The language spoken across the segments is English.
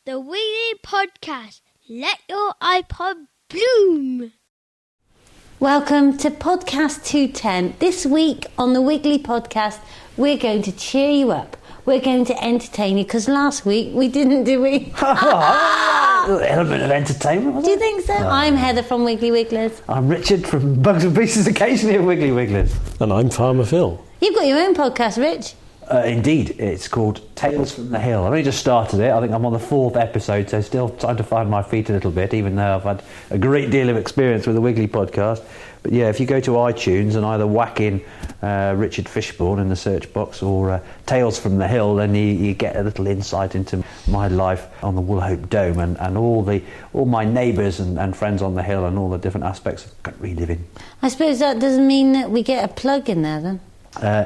the Wiggly Podcast. Let your iPod bloom. Welcome to podcast 210. This week on the Wiggly Podcast, we're going to cheer you up. We're going to entertain you, because last week we didn't, did we? Element of entertainment, wasn't Do you think so? I'm Heather from Wiggly Wigglers. I'm Richard from Bugs and Pieces, occasionally at Wiggly Wigglers. And I'm Farmer Phil. You've got your own podcast, Rich. Indeed, it's called Tales from the Hill. I've only just started it. I think I'm on the 4th episode, so still trying to find my feet a little bit, even though I've had a great deal of experience with the Wiggly Podcast. But yeah, if you go to iTunes and either whack in Richard Fishbourne in the search box or Tales from the Hill, then you get a little insight into my life on the Woolhope Dome and all my neighbours and friends on the hill and all the different aspects of country living. I suppose that doesn't mean that we get a plug in there then.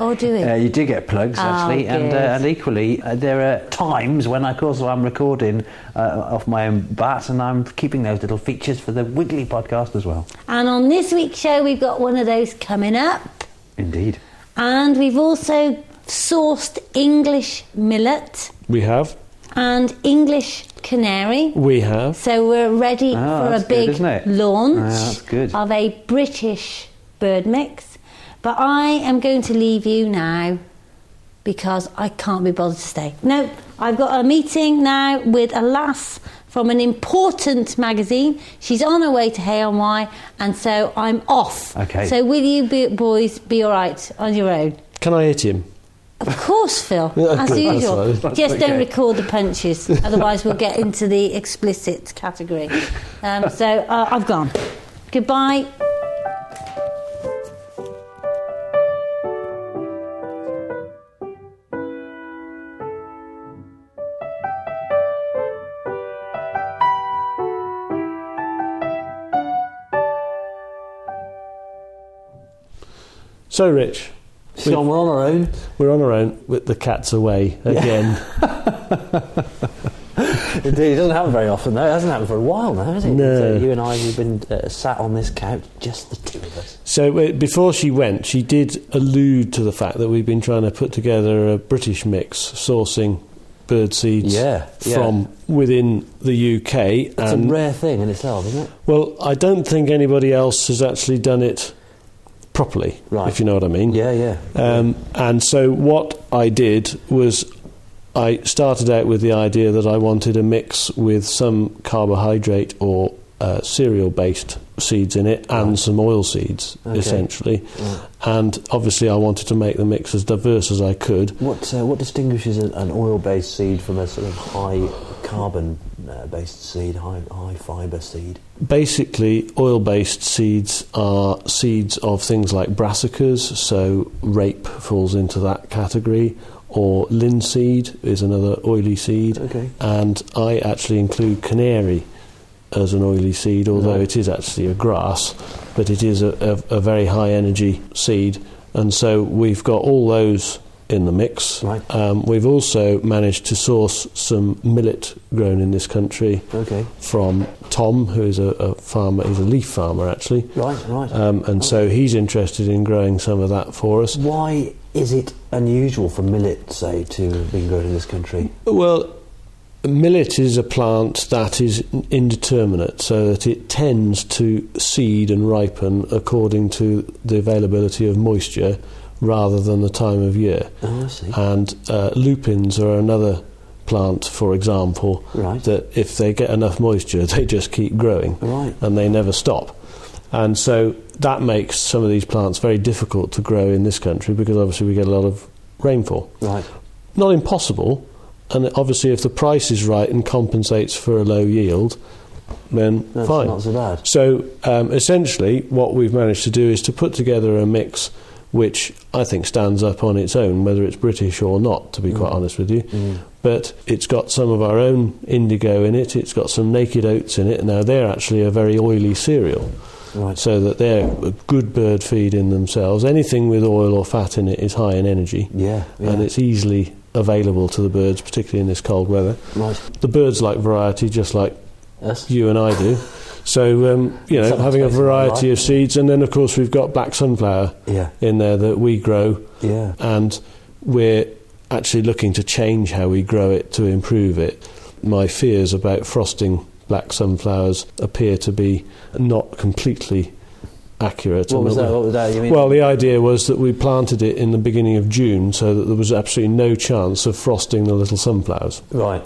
Or do we? You do get plugs, actually, and equally there are times when, of course, I'm recording off my own bat, and I'm keeping those little features for the Wiggly Podcast as well. And on this week's show, we've got one of those coming up. Indeed. And we've also sourced English millet. We have. And English canary. We have. So we're ready for a big launch of a British bird mix. But I am going to leave you now because I can't be bothered to stay. No, I've got a meeting now with a lass from an important magazine. She's on her way to Hay-on-Wye, and so I'm off. Okay. So will you boys be all right on your own? Can I hit him? Of course, Phil, as usual. Just don't record the punches, otherwise we'll get into the explicit category. So I've gone. Goodbye. So, Rich. So we're on our own? We're on our own with the cats away again. Indeed, it doesn't happen very often, though. It hasn't happened for a while now, has it? No. So you and I, we've been sat on this couch, just the two of us. So before she went, she did allude to the fact that we've been trying to put together a British mix, sourcing bird seeds from within the UK. It's a rare thing in itself, isn't it? Well, I don't think anybody else has actually done it properly, if you know what I mean. And so what I did was I started out with the idea that I wanted a mix with some carbohydrate or cereal-based seeds in it and some oil seeds, essentially. And obviously I wanted to make the mix as diverse as I could. What distinguishes an oil-based seed from a sort of high carbon based seed, high fibre seed? Basically, oil-based seeds are seeds of things like brassicas, so rape falls into that category, or linseed is another oily seed, and I actually include canary as an oily seed, although it is actually a grass, but it is a very high energy seed, and so we've got all those in the mix. We've also managed to source some millet grown in this country from Tom, who is a farmer. He's a leaf farmer, actually. And so he's interested in growing some of that for us. Why is it unusual for millet, say, to have been grown in this country? Well, millet is a plant that is indeterminate, so that it tends to seed and ripen according to the availability of moisture rather than the time of year. Oh, I see. And lupins are another plant, for example, that if they get enough moisture, they just keep growing, and they never stop. And so that makes some of these plants very difficult to grow in this country, because obviously we get a lot of rainfall. Not impossible, and obviously if the price is right and compensates for a low yield, then that's fine. Not so bad. So essentially what we've managed to do is to put together a mix which I think stands up on its own, whether it's British or not, to be quite honest with you. But it's got some of our own indigo in it, it's got some naked oats in it. Now they're actually a very oily cereal, so that they're a good bird feed in themselves. Anything with oil or fat in it is high in energy, and it's easily available to the birds, particularly in this cold weather. The birds like variety, just like you and I do. So, having a variety of seeds. And then, of course, we've got black sunflower in there that we grow. And we're actually looking to change how we grow it to improve it. my fears about frosting black sunflowers appear to be not completely accurate. What was that? You mean? Well, the idea was that we planted it in the beginning of June so that there was absolutely no chance of frosting the little sunflowers. Right.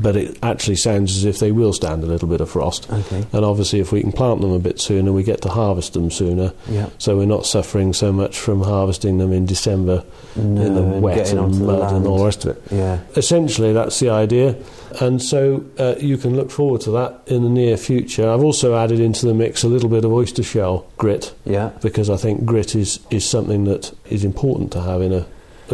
But it actually sounds as if they will stand a little bit of frost. Okay. And obviously if we can plant them a bit sooner, we get to harvest them sooner. Yeah. So we're not suffering so much from harvesting them in December in the wet and mud and all the rest of it. Yeah. Essentially, that's the idea. And so you can look forward to that in the near future. I've also added into the mix a little bit of oyster shell grit. Yeah. Because I think grit is something that is important to have in a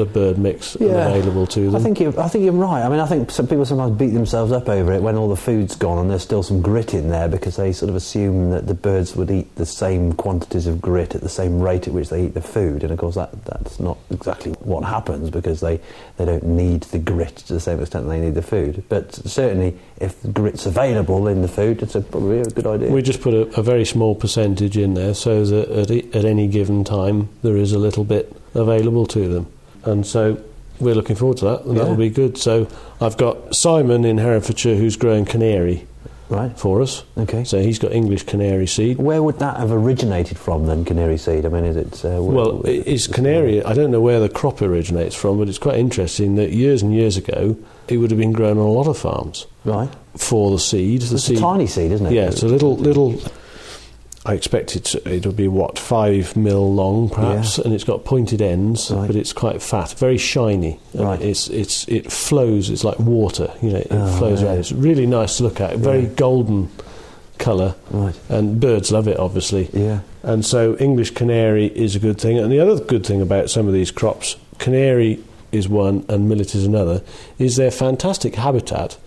bird mix available to them. I think you're right. I mean, I think some people sometimes beat themselves up over it when all the food's gone and there's still some grit in there, because they sort of assume that the birds would eat the same quantities of grit at the same rate at which they eat the food. And of course that's not exactly what happens, because they don't need the grit to the same extent they need the food. But certainly if grit's available in the food, it's probably a good idea. We just put a very small percentage in there so that at any given time there is a little bit available to them. And so we're looking forward to that, and that'll be good. So I've got Simon in Herefordshire who's growing canary for us. Okay. So he's got English canary seed. Where would that have originated from then, canary seed? I mean, is it... it's canary. I don't know where the crop originates from, but it's quite interesting that years and years ago it would have been grown on a lot of farms. Right. For the seed. It's a tiny seed, isn't it? Yeah, it's a little... I expect it'll be 5 mil long, perhaps, and it's got pointed ends, but it's quite fat, very shiny. Right. It flows. It's like water, it flows around. It's really nice to look at. Very golden colour, and birds love it, obviously. Yeah. And so English canary is a good thing. And the other good thing about some of these crops, canary is one and millet is another, is they're fantastic habitat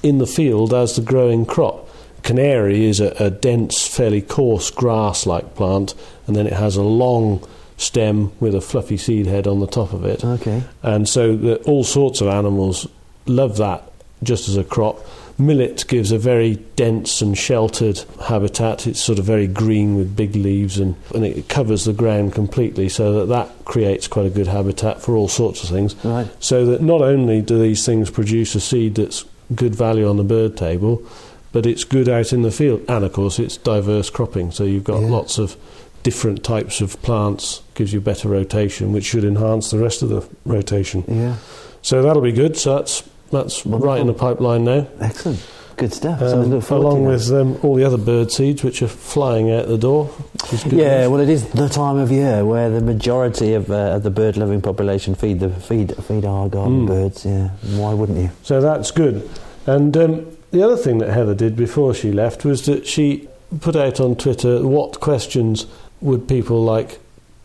in the field as the growing crop. Canary is a dense, fairly coarse grass-like plant, and then it has a long stem with a fluffy seed head on the top of it. Okay. And so all sorts of animals love that just as a crop. Millet gives a very dense and sheltered habitat. It's sort of very green with big leaves, and it covers the ground completely, so that creates quite a good habitat for all sorts of things. Right. So that not only do these things produce a seed that's good value on the bird table, but it's good out in the field. And, of course, it's diverse cropping, so you've got lots of different types of plants, gives you better rotation, which should enhance the rest of the rotation. Yeah. So that'll be good. So that's right in the pipeline now. Excellent. Good stuff. So along with all the other bird seeds, which are flying out the door. Which is good news. Well, it is the time of year where the majority of the bird-loving population feed our garden birds. Yeah, why wouldn't you? So that's good. And the other thing that Heather did before she left was that she put out on Twitter what questions would people like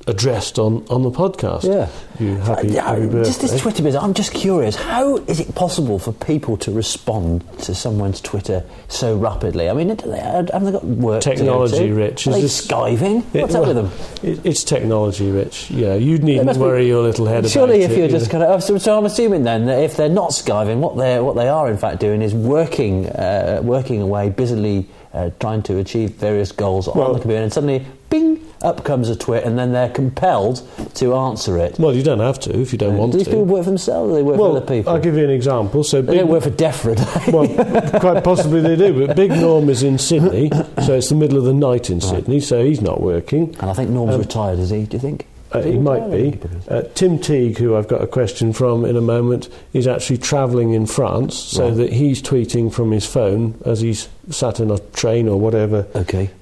addressed on the podcast. Yeah. You happy birthday. Just this Twitter business, I'm just curious, how is it possible for people to respond to someone's Twitter so rapidly? I mean, haven't they got work technology to do? rich? Are they skiving? What's up with them? It's technology rich. Yeah, you needn't worry your little head about it. Surely if you're just kind of... So I'm assuming then that if they're not skiving, what they are in fact doing is working away, busily trying to achieve various goals on the computer, and suddenly, bing, up comes a twit, and then they're compelled to answer it. Well, you don't have to if you don't want to. Do these people work for themselves, or they work for other people? I'll give you an example. So they don't work for Defra, do they? Well, quite possibly they do, but Big Norm is in Sydney, so it's the middle of the night in Sydney, so he's not working. And I think Norm's retired, is he, do you think? He might be. Tim Teague, who I've got a question from in a moment, is actually travelling in France, so that he's tweeting from his phone as he's sat in a train or whatever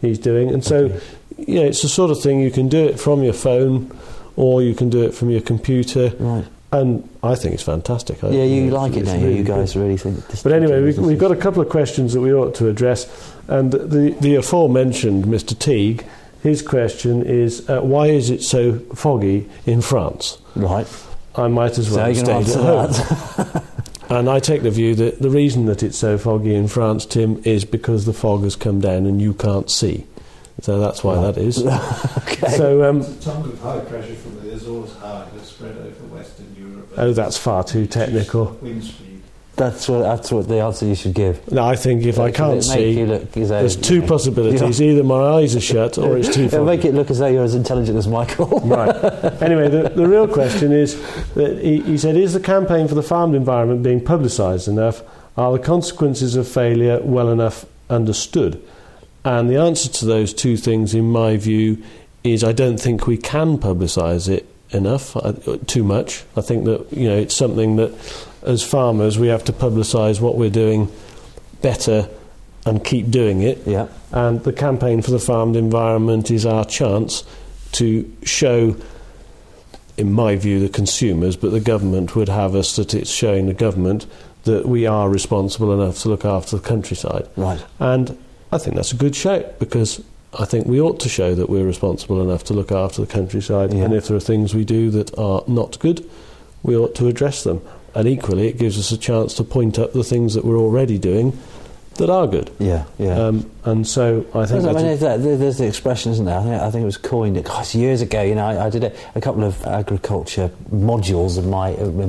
he's doing. And so, it's the sort of thing you can do it from your phone, or you can do it from your computer. Right. And I think it's fantastic. You like it, don't you? You guys really think... But anyway, we've got a couple of questions that we ought to address. And the aforementioned Mr. Teague... His question is, why is it so foggy in France? Right. I might as well stay at home. And I take the view that the reason that it's so foggy in France, Tim, is because the fog has come down and you can't see. So that's why that is. Okay. So, the tongue of high pressure from the Azores high has spread over Western Europe. Oh, that's far too technical. Wind speed. That's what the answer you should give. No, I think if I can't see, there's two possibilities. Either my eyes are shut or it's too foggy. It'll make it look as though you're as intelligent as Michael. Right. Anyway, the real question is that he said, is the campaign for the farmed environment being publicised enough? Are the consequences of failure well enough understood? And the answer to those two things, in my view, is I don't think we can publicise it enough, too much. I think that, it's something that, as farmers, we have to publicise what we're doing better and keep doing it. Yeah. And the Campaign for the Farmed Environment is our chance to show, in my view, the consumers, but the government would have us that it's showing the government that we are responsible enough to look after the countryside. Right. And I think that's a good show, because I think we ought to show that we're responsible enough to look after the countryside. Yeah. And if there are things we do that are not good, we ought to address them. And equally, it gives us a chance to point up the things that we're already doing that are good. Yeah. And so I think there's the expression, isn't there? I think it was coined. Gosh, years ago. I did a couple of agriculture modules in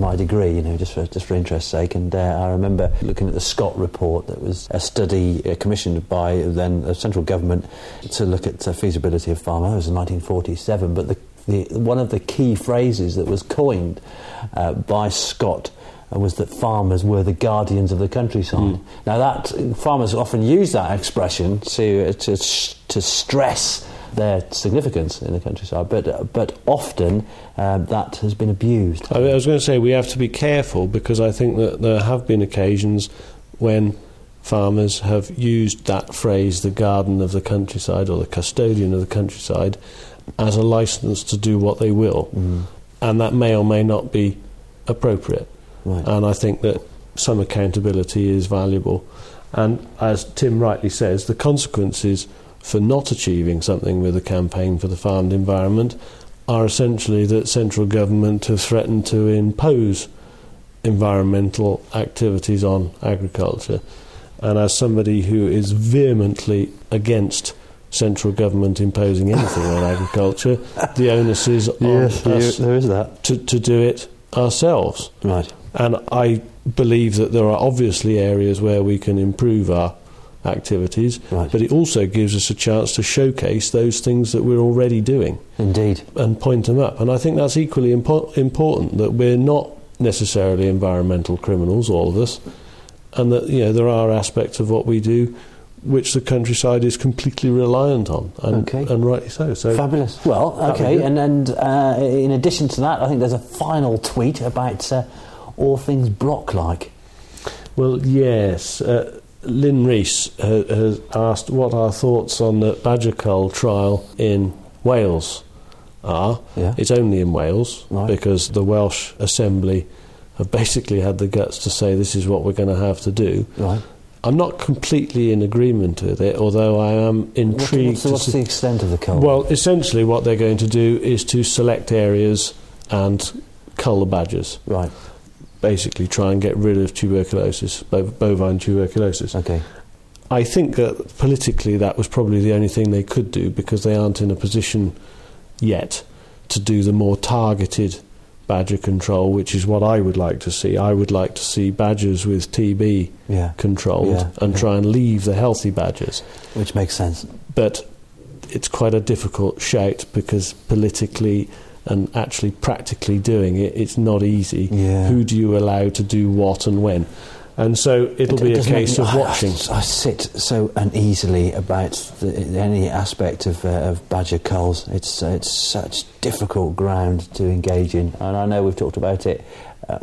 my degree. Just for interest's sake. And I remember looking at the Scott report. That was a study commissioned by then the central government to look at the feasibility of farming. It was in 1947. But one of the key phrases that was coined by Scott was that farmers were the guardians of the countryside. Now, that farmers often use that expression to stress their significance in the countryside, but often that has been abused. I was going to say we have to be careful, because I think that there have been occasions when farmers have used that phrase, the guardian of the countryside or the custodian of the countryside, as a licence to do what they will, and that may or may not be appropriate. Right. And I think that some accountability is valuable. And as Tim rightly says, the consequences for not achieving something with the Campaign for the Farmed Environment are essentially that central government have threatened to impose environmental activities on agriculture. And as somebody who is vehemently against central government imposing anything on agriculture, the onus is on us there is that. To do it ourselves. Right. And I believe that there are obviously areas where we can improve our activities, right. But it also gives us a chance to showcase those things that we're already doing. Indeed. And point them up. And I think that's equally important, that we're not necessarily environmental criminals, all of us, and that there are aspects of what we do which the countryside is completely reliant on, and rightly so. Fabulous. Well, okay, and in addition to that, I think there's a final tweet about all things Brock-like. Well, yes. Lynn Rees has asked what our thoughts on the badger cull trial in Wales are. Yeah. It's only in Wales, right. Because the Welsh Assembly have basically had the guts to say this is what we're going to have to do. Right. I'm not completely in agreement with it, although I am intrigued. What's the extent of the cull? Well, essentially what they're going to do is to select areas and cull the badgers. Right. Basically try and get rid of tuberculosis, bovine tuberculosis. Okay. I think that politically that was probably the only thing they could do, because they aren't in a position yet to do the more targeted badger control, which is what I would like to see. I would like to see badgers with TB controlled and try and leave the healthy badgers. Which makes sense. But it's quite a difficult shout, because politically and actually practically doing it, it's not easy. Yeah. Who do you allow to do what and when? And so it'll be a case of watching. I sit so uneasily about any aspect of badger culls. It's such difficult ground to engage in, and I know we've talked about it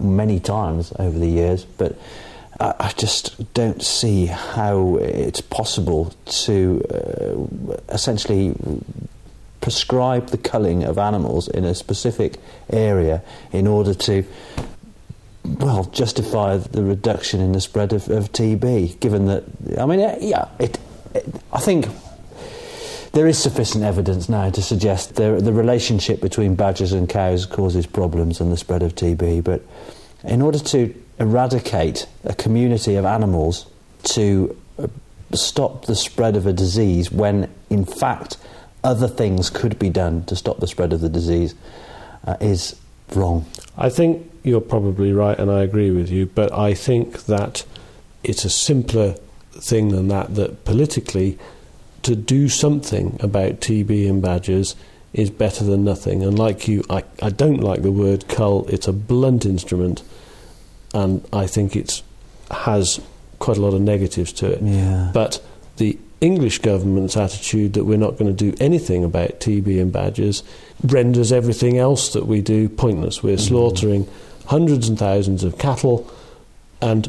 many times over the years, but I just don't see how it's possible to essentially prescribe the culling of animals in a specific area in order to justify the reduction in the spread of TB, given that, I think there is sufficient evidence now to suggest the relationship between badgers and cows causes problems and the spread of TB, but in order to eradicate a community of animals, to stop the spread of a disease when, in fact, other things could be done to stop the spread of the disease, is wrong. I think you're probably right, and I agree with you, but I think that it's a simpler thing than that politically, to do something about TB in badgers is better than nothing. And like you, I don't like the word cull. It's a blunt instrument, and I think it has quite a lot of negatives to it. Yeah. But the English government's attitude that we're not going to do anything about TB and badgers renders everything else that we do pointless. We're slaughtering hundreds and thousands of cattle, and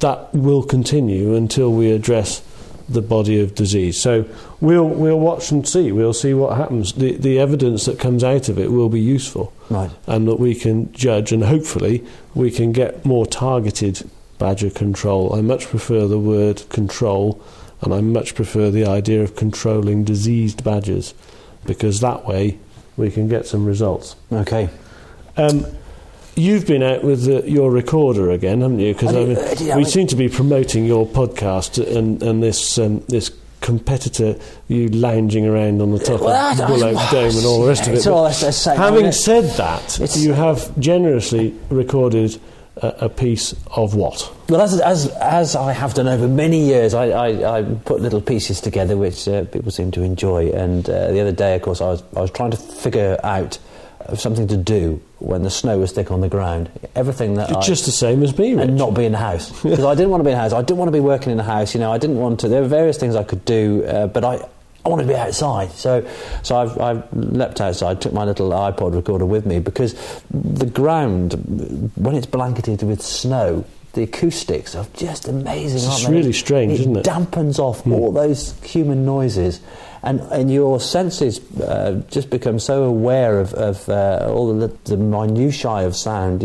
that will continue until we address the body of disease. So we'll watch and see. We'll see what happens. The evidence that comes out of it will be useful, right? And that we can judge, and hopefully we can get more targeted badger control. I much prefer the word control, and I much prefer the idea of controlling diseased badgers, because that way we can get some results. Okay. You've been out with your recorder again, haven't you? Because we seem to be promoting your podcast and this competitor, you lounging around on the top of Bull Oak Dome and all the rest of it. Having said that, you have generously recorded a piece of what? Well, as I have done over many years, I put little pieces together which people seem to enjoy. And the other day, of course, I was trying to figure out something to do when the snow was thick on the ground. Everything that it's just the same as me, Rich. And not be in the house, because I didn't want to be in the house. I didn't want to be working in the house. I didn't want to. There were various things I could do, but I wanted to be outside. So I've leapt outside, took my little iPod recorder with me, because the ground, when it's blanketed with snow, the acoustics are just amazing, aren't they? It's really strange, isn't it? It dampens off all those human noises, and your senses just become so aware of all the minutiae of sound.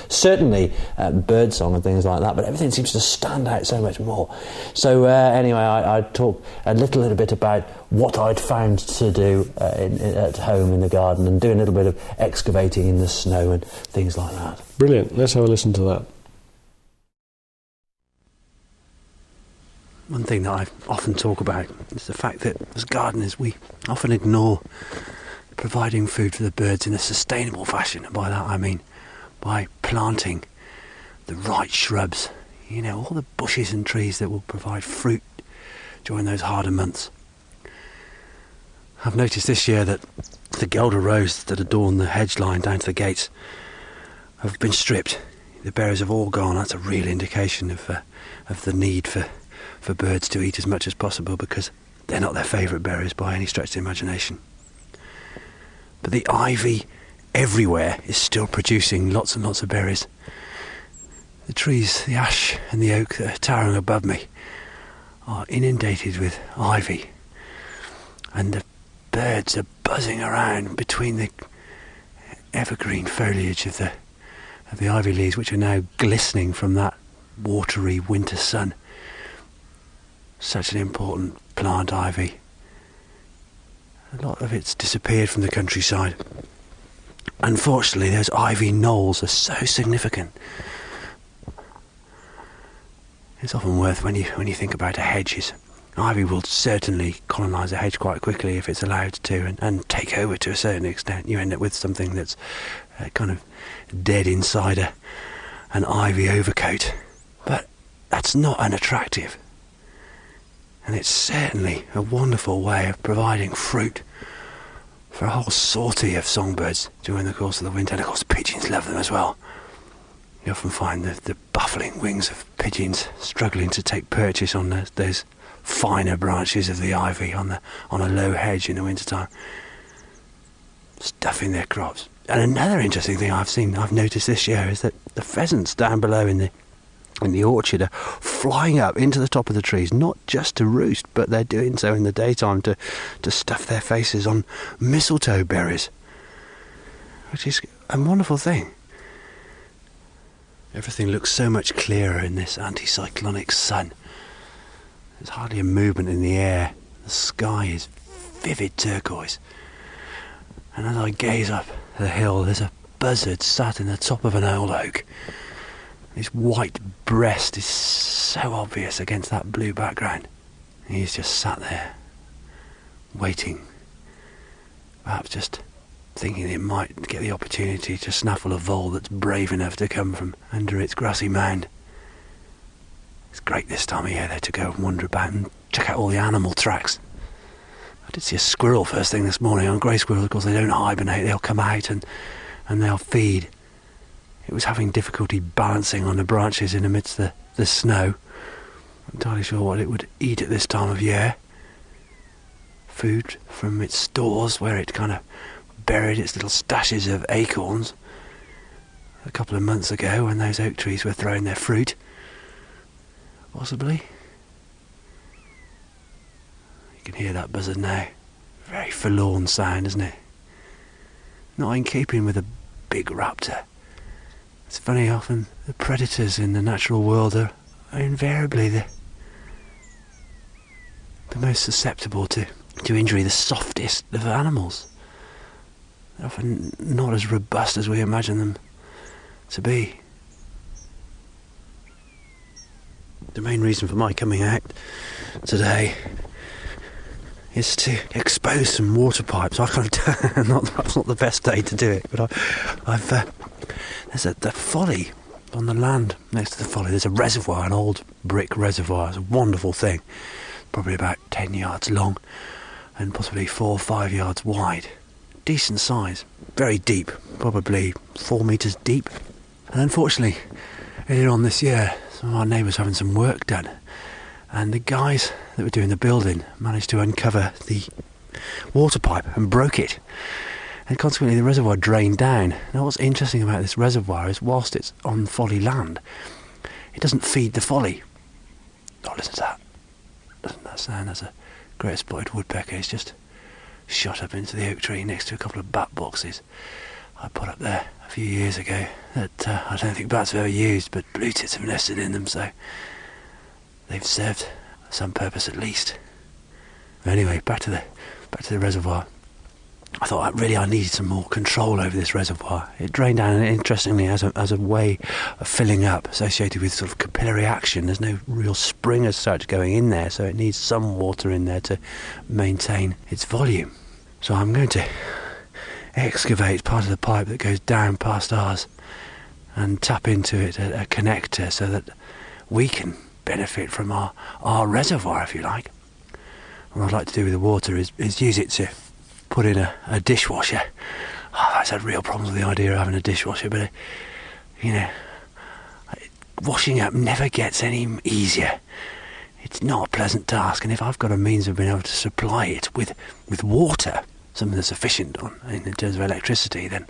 Certainly birdsong and things like that, but everything seems to stand out so much more. So anyway, I talk a little bit about what I'd found to do at home in the garden, and do a little bit of excavating in the snow and things like that. Brilliant. Let's have a listen to that. One thing that I often talk about is the fact that as gardeners we often ignore providing food for the birds in a sustainable fashion, and by that I mean by planting the right shrubs, all the bushes and trees that will provide fruit during those harder months. I've noticed this year that the Guelder rose that adorn the hedge line down to the gates have been stripped. The berries have all gone. That's a real indication of the need for birds to eat as much as possible, because they're not their favourite berries by any stretch of the imagination. But the ivy everywhere is still producing lots and lots of berries. The trees, the ash and the oak that are towering above me, are inundated with ivy, and the birds are buzzing around between the evergreen foliage of the ivy leaves, which are now glistening from that watery winter sun. Such an important plant, ivy. A lot of it's disappeared from the countryside. Unfortunately, those ivy knolls are so significant. It's often worth, when you think about a hedge, ivy will certainly colonise a hedge quite quickly if it's allowed to, and take over to a certain extent. You end up with something that's kind of dead inside an ivy overcoat. But that's not unattractive. And it's certainly a wonderful way of providing fruit for a whole sortie of songbirds during the course of the winter. And of course pigeons love them as well. You often find the baffling wings of pigeons struggling to take purchase on those finer branches of the ivy on a low hedge in the wintertime, stuffing their crops. And another interesting thing I've noticed this year is that the pheasants down below in the orchard are flying up into the top of the trees, not just to roost, but they're doing so in the daytime to stuff their faces on mistletoe berries, which is a wonderful thing. Everything looks so much clearer in this anticyclonic sun. There's hardly a movement in the air. The sky is vivid turquoise. And as I gaze up the hill, there's a buzzard sat in the top of an old oak. His white breast is so obvious against that blue background. He's just sat there, waiting, perhaps just thinking it might get the opportunity to snaffle a vole that's brave enough to come from under its grassy mound. It's great this time of year though to go and wander about and check out all the animal tracks. I did see a squirrel first thing this morning. On grey squirrels, of course, they don't hibernate. They'll come out and they'll feed. It was having difficulty balancing on the branches in amidst the snow, Not entirely sure what it would eat at this time of year. Food from its stores where it kind of buried its little stashes of acorns a couple of months ago when those oak trees were throwing their fruit. Possibly. You can hear that buzzard now. Very forlorn sound, isn't it? Not in keeping with a big raptor. It's funny, often the predators in the natural world are invariably the most susceptible to injury, the softest of animals. They're often not as robust as we imagine them to be. The main reason for my coming out today is to expose some water pipes. I kind of that's not the best day to do it, but there's the folly on the land next to the folly. There's a reservoir, an old brick reservoir. It's a wonderful thing, probably about 10 yards long and possibly 4 or 5 yards wide. Decent size, very deep, probably 4 metres deep. And unfortunately, earlier on this year, some of our neighbours were having some work done, and the guys that were doing the building managed to uncover the water pipe and broke it, and consequently the reservoir drained down. Now what's interesting about this reservoir is whilst it's on folly land, it doesn't feed the folly. Oh, listen to that. Doesn't that sound? That's a great spotted woodpecker. He's just shot up into the oak tree next to a couple of bat boxes I put up there a few years ago that I don't think bats have ever used, but blue tits have nested in them, so they've served some purpose at least. Anyway, back to the reservoir. I thought I needed some more control over this reservoir. It drained down, and interestingly, as a way of filling up, associated with sort of capillary action. There's no real spring as such going in there, so it needs some water in there to maintain its volume. So I'm going to excavate part of the pipe that goes down past ours and tap into it a connector so that we can benefit from our reservoir, if you like. What I'd like to do with the water is use it to put in a dishwasher. I've had real problems with the idea of having a dishwasher, but washing up never gets any easier. It's not a pleasant task, and if I've got a means of being able to supply it with water, something that's efficient in terms of electricity, then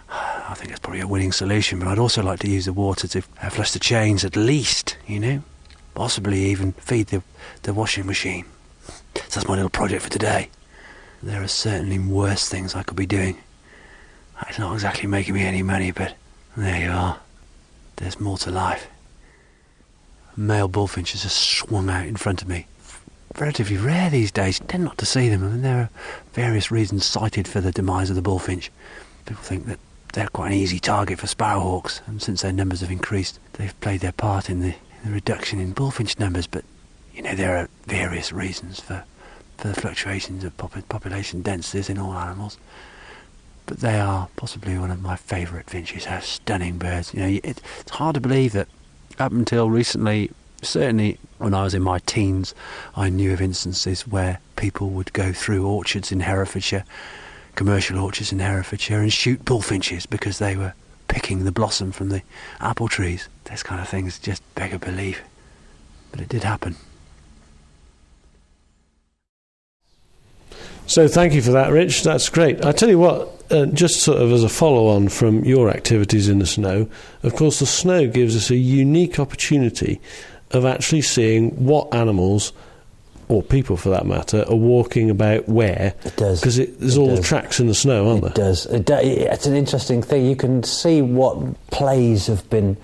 I think that's probably a winning solution. But I'd also like to use the water to flush the chains at least, possibly even feed the washing machine. So that's my little project for today. There are certainly worse things I could be doing. It's not exactly making me any money, but there you are. There's more to life. Male bullfinches just swung out in front of me. Relatively rare these days. Tend not to see them. I mean, there are various reasons cited for the demise of the bullfinch. People think that they're quite an easy target for sparrowhawks, and since their numbers have increased, they've played their part in the reduction in bullfinch numbers. But there are various reasons for the fluctuations of population densities in all animals. But they are possibly one of my favourite finches. They're stunning birds. It's hard to believe that up until recently, certainly when I was in my teens, I knew of instances where people would go through orchards in Herefordshire, commercial orchards in Herefordshire, and shoot bullfinches because they were picking the blossom from the apple trees. Those kind of things just beg a belief. But it did happen. So thank you for that, Rich. That's great. I tell you what, just sort of as a follow-on from your activities in the snow, of course the snow gives us a unique opportunity of actually seeing what animals, or people for that matter, are walking about where. It does. Because there's all the tracks in the snow, aren't there? It does. It's an interesting thing. You can see what plays have been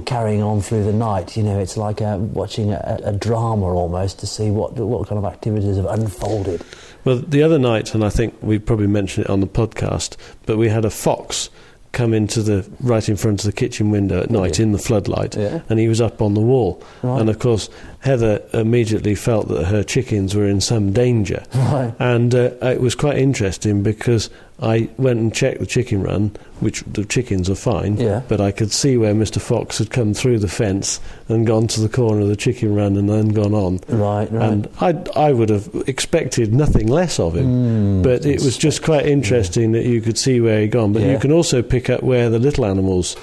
carrying on through the night. It's like watching a drama almost, to see what kind of activities have unfolded. Well, the other night, and I think we probably mentioned it on the podcast, but we had a fox come into right in front of the kitchen window at night in the floodlight, and he was up on the wall. Right. And of course, Heather immediately felt that her chickens were in some danger. Right. And it was quite interesting because I went and checked the chicken run, which the chickens are fine, but I could see where Mr. Fox had come through the fence and gone to the corner of the chicken run and then gone on. Right. And I would have expected nothing less of him, but it was just quite interesting that you could see where he'd gone. But you can also pick up where the little animals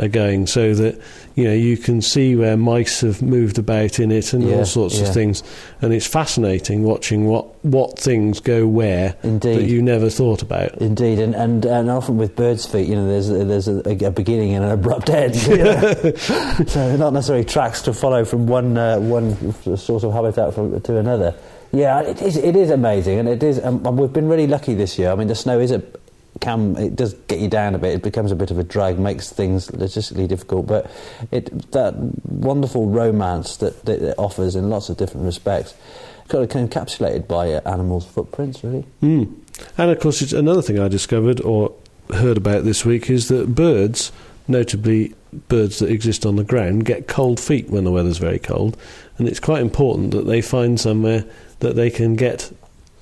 are going, so that you can see where mice have moved about in it and all sorts of things, and it's fascinating watching what things go where. Indeed. That you never thought about. Indeed, and often with birds' feet, there's a beginning and an abrupt end. So not necessarily tracks to follow from one sort of habitat to another. Yeah, it is amazing, and it is. We've been really lucky this year. I mean, the snow it does get you down a bit. It becomes a bit of a drag, makes things logistically difficult. But that wonderful romance that it offers in lots of different respects, kind of encapsulated by animals' footprints, really. And of course, it's another thing I discovered or heard about this week is that birds, notably birds that exist on the ground, get cold feet when the weather's very cold, and it's quite important that they find somewhere that they can get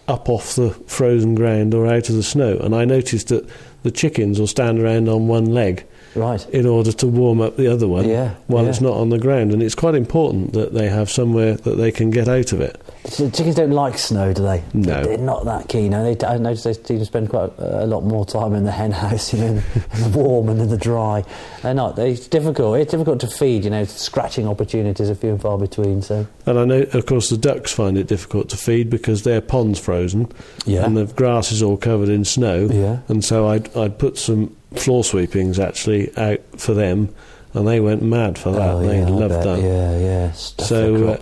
up off the frozen ground or out of the snow. And I noticed that the chickens will stand around on one leg, right, in order to warm up the other one while it's not on the ground. And it's quite important that they have somewhere that they can get out of it. So chickens don't like snow, do they? No. They're not that keen. I noticed they seem to spend quite a lot more time in the hen house, in the warm and in the dry. They're not. It's difficult. It's difficult to feed, scratching opportunities are few and far between. So. And I know, of course, the ducks find it difficult to feed because their pond's frozen and the grass is all covered in snow. Yeah. And so I'd put some floor sweepings actually out for them, and they went mad for that. They loved that. Yeah. So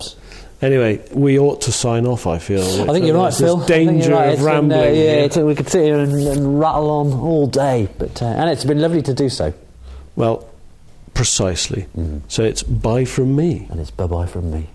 anyway, we ought to sign off, I feel. I think you're right, Phil. Danger of rambling. We could sit here and rattle on all day, but and it's been lovely to do so. Well, precisely. So it's bye from me. And it's bye-bye from me.